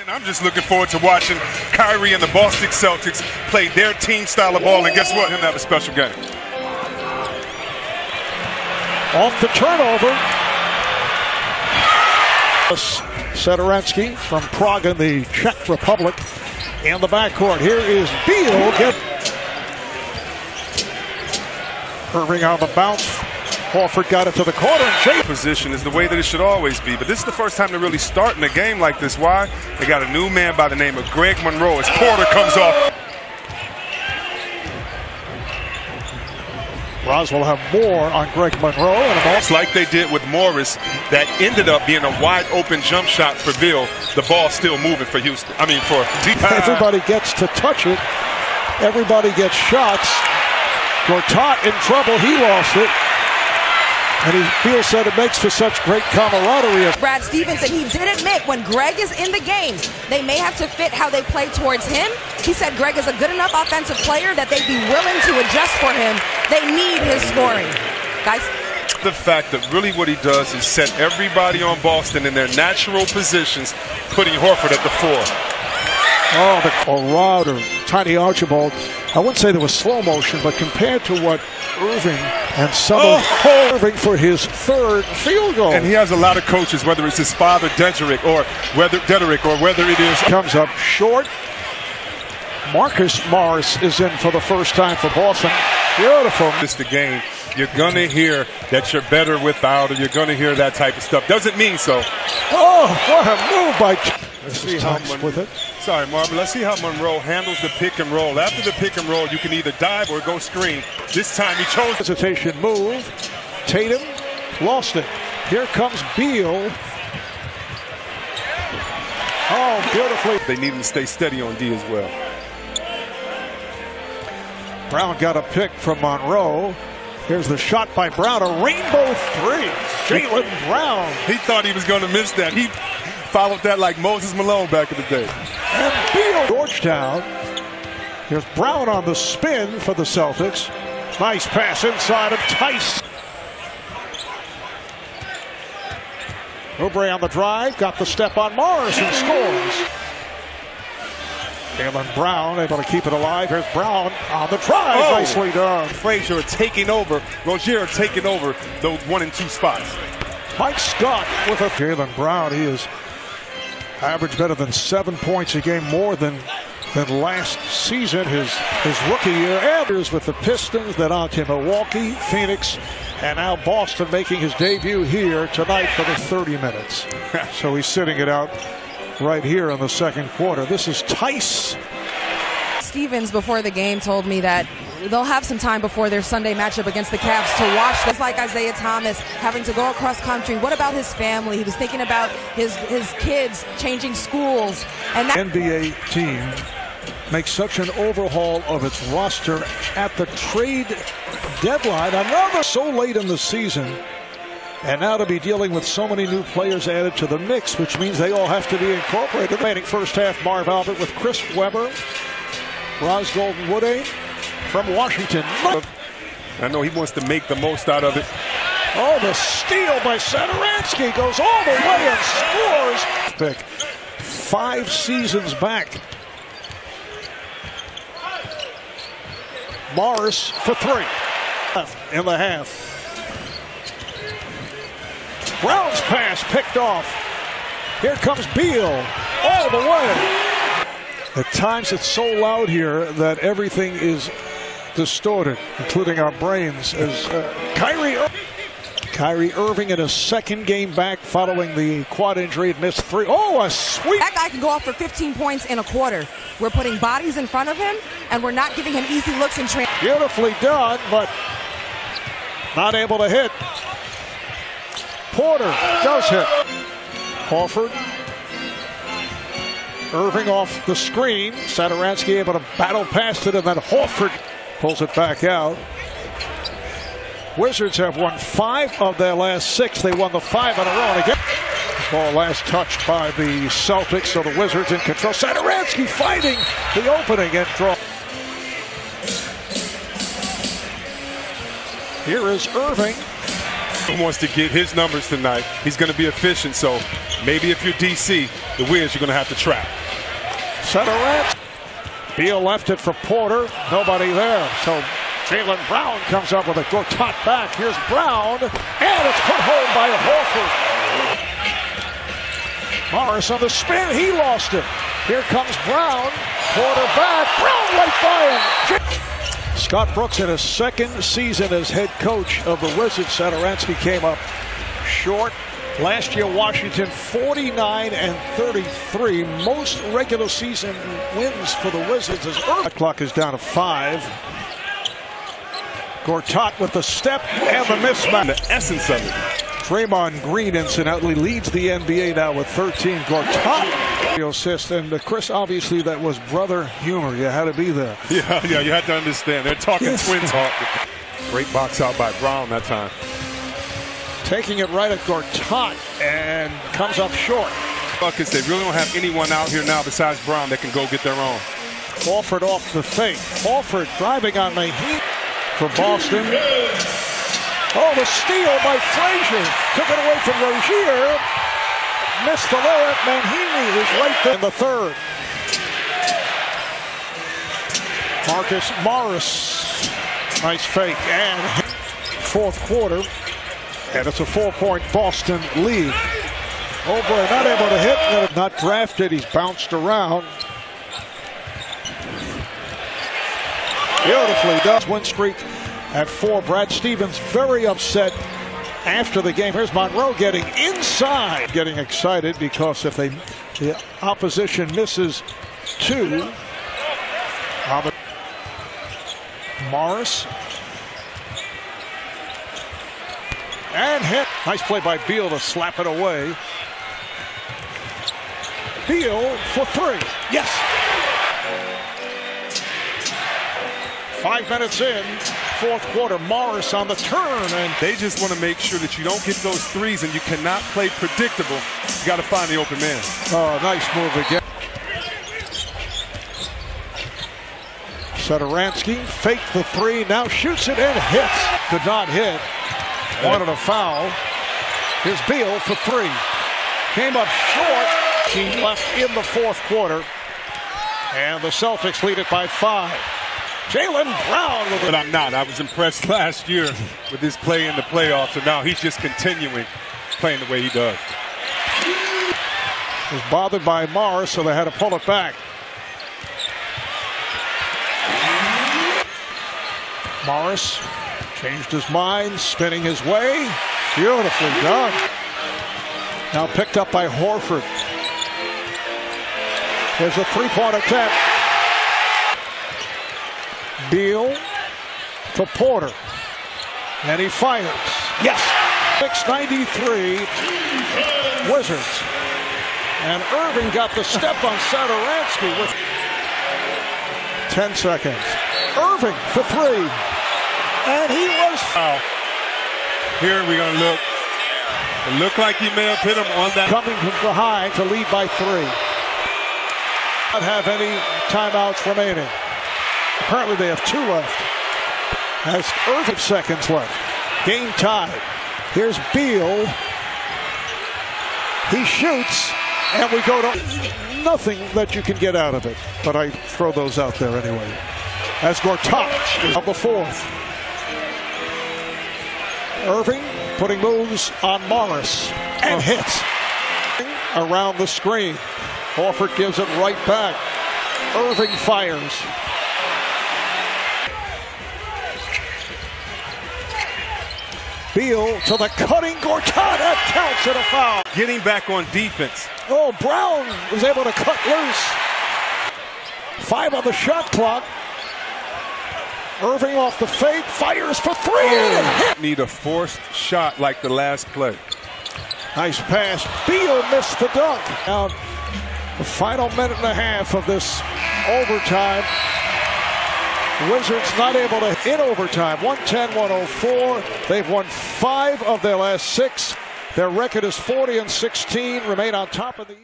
And I'm just looking forward to watching Kyrie and the Boston Celtics play their team style of ball, and guess what? They're gonna have a special game. Off the turnover. Sedorensky from Prague in the Czech Republic in the backcourt. Here is Beal. Irving on the bounce. Horford got it to the corner and chase. Position is the way that it should always be, but this is the first time they're really starting a game like this. Why? They got a new man by the name of Greg Monroe as Porter comes off. Roz will have more on Greg Monroe. It's like they did with Morris that ended up being a wide open jump shot for Bill. The ball still moving for Houston. I mean for everybody gets to touch it. Everybody gets shots. Gortat in trouble. He lost it. And Beal said it makes for such great camaraderie. Brad Stevens, and he did admit when Greg is in the game, they may have to fit how they play towards him. He said Greg is a good enough offensive player that they'd be willing to adjust for him. They need his scoring. Guys? The fact that really what he does is set everybody on Boston in their natural positions, putting Horford at the 4. Oh, the Rod or Tiny Archibald. I wouldn't say there was slow motion, but compared to what Irving and some of Irving for his third field goal. And he has a lot of coaches, whether it's his father, Dedrick, or whether it is. Comes up short. Marcus Morris is in for the first time for Boston. Beautiful. It's the game. You're going to hear that you're better without, or you're going to hear that type of stuff. Doesn't mean so. Oh, what a move by... Let's see how with it. Sorry, Marvin. Let's see how Monroe handles the pick and roll. After the pick and roll, you can either dive or go screen. This time he chose hesitation move. Tatum lost it. Here comes Beal. Oh, beautifully. They need him to stay steady on D as well. Brown got a pick from Monroe. Here's the shot by Brown. A rainbow three. Jaylen Brown. He thought he was going to miss that. He followed that like Moses Malone back in the day. And Beal, Georgetown. Here's Brown on the spin for the Celtics. Nice pass inside of Tice. Oubre on the drive, got the step on Morris and scores. Jaylen Brown able to keep it alive. Here's Brown on the drive. Oh. Nicely done. Frazier taking over. Rozier taking over those 1 and 2 spots. Mike Scott with a Jaylen Brown. He is average better than 7 points a game more than last season, his rookie year. Anders with the Pistons, then on to Milwaukee, Phoenix, and now Boston making his debut here tonight for the 30 minutes. So he's sitting it out right here in the second quarter. This is Tice. Stevens before the game told me that they'll have some time before their Sunday matchup against the Cavs to watch this. Like Isaiah Thomas having to go across country. What about his family? He was thinking about his kids changing schools. And that NBA team makes such an overhaul of its roster at the trade deadline. Another so late in the season. And now to be dealing with so many new players added to the mix, which means they all have to be incorporated. Remaining first half, Marv Albert with Chris Webber, Roz Golden-Woode from Washington. I know he wants to make the most out of it. Oh, the steal by Sedorensky goes all the way and scores. Pick 5 seasons back. Morris for 3 in the half. Brown's pass picked off. Here comes Beal all the way. At times it's so loud here that everything is distorted, including our brains. As Kyrie Irving in his second game back following the quad injury had missed 3. Oh, a sweep. That guy can go off for 15 points in a quarter. We're putting bodies in front of him, and we're not giving him easy looks in transition. Beautifully done, but not able to hit. Porter does hit. Horford. Irving off the screen. Sedorensky able to battle past it, and then Horford pulls it back out. Wizards have won 5 of their last 6. They won the 5 in a row. And again, ball last touched by the Celtics, so the Wizards in control. Sedorensky fighting the opening and draw. Here is Irving. He wants to get his numbers tonight. He's going to be efficient, so maybe if you're DC, the Wiz, you're going to have to trap. Center. Beal left it for Porter. Nobody there. So Jaylen Brown comes up with a Gortat back. Here's Brown. And it's put home by Horford. Morris on the spin. He lost it. Here comes Brown. Porter back. Brown right by him. Scott Brooks in his second season as head coach of the Wizards. Satoransky came up short. Last year, Washington 49-33. Most regular season wins for the Wizards as the clock is down to 5. Gortat with the step and the mismatch. The essence of it. Draymond Green, incidentally, leads the NBA now with 13. Gortat assist, and Chris, obviously that was brother humor. You had to be there. Yeah, you had to understand. They're talking twin talk. Great box out by Brown that time. Taking it right at Gortat and comes up short. Because they really don't have anyone out here now besides Brown that can go get their own. Horford off the fake. Horford driving on Mahimi for Boston. Oh, the steal by Frazier. Took it away from Rozier. Missed the layup. Mahimi is right there in the third. Marcus Morris. Nice fake. And fourth quarter. And it's a 4-point Boston lead. Obre not able to hit. Not drafted. He's bounced around. Beautifully does. Win streak at 4. Brad Stevens very upset after the game. Here's Monroe getting inside. Getting excited because if the opposition misses 2. Morris. And hit. Nice play by Beal to slap it away. Beal for 3. Yes. 5 minutes in, fourth quarter. Morris on the turn, and they just want to make sure that you don't get those threes, and you cannot play predictable. You got to find the open man. Oh, nice move again. Satoransky faked the 3, now shoots it and hits. Could not hit. Wanted a foul. Here's Beal for 3. Came up short. He left in the fourth quarter. And the Celtics lead it by 5. Jaylen Brown with it. But I'm not. I was impressed last year with his play in the playoffs, and now he's just continuing playing the way he does. Was bothered by Morris, so they had to pull it back. Morris changed his mind, spinning his way. Beautifully done. Now picked up by Horford. There's a 3-point attempt. Beal to Porter. And he fires. Yes! 6:93 Wizards. And Irving got the step on Satoransky with 10 seconds. Irving for 3. And he was fouled. Here we're going to look. It looked like he may have hit him on that. Coming from behind to lead by 3. Not have any timeouts remaining. Apparently they have 2 left. Has Irving seconds left. Game tied. Here's Beal. He shoots, and we go to nothing that you can get out of it. But I throw those out there anyway. As Gortat is up the 4th. Irving putting moves on Morris and hits around the screen. Horford gives it right back. Irving fires. Beal to the cutting Gortat. That counts at a foul. Getting back on defense. Oh, Brown was able to cut loose. 5 on the shot clock. Irving off the fake, fires for 3. Oh, need a forced shot like the last play. Nice pass. Beal missed the dunk. Now, the final minute and a half of this overtime. Wizards not able to hit overtime. 110-104. They've won 5 of their last 6. Their record is 40-16. Remain on top of the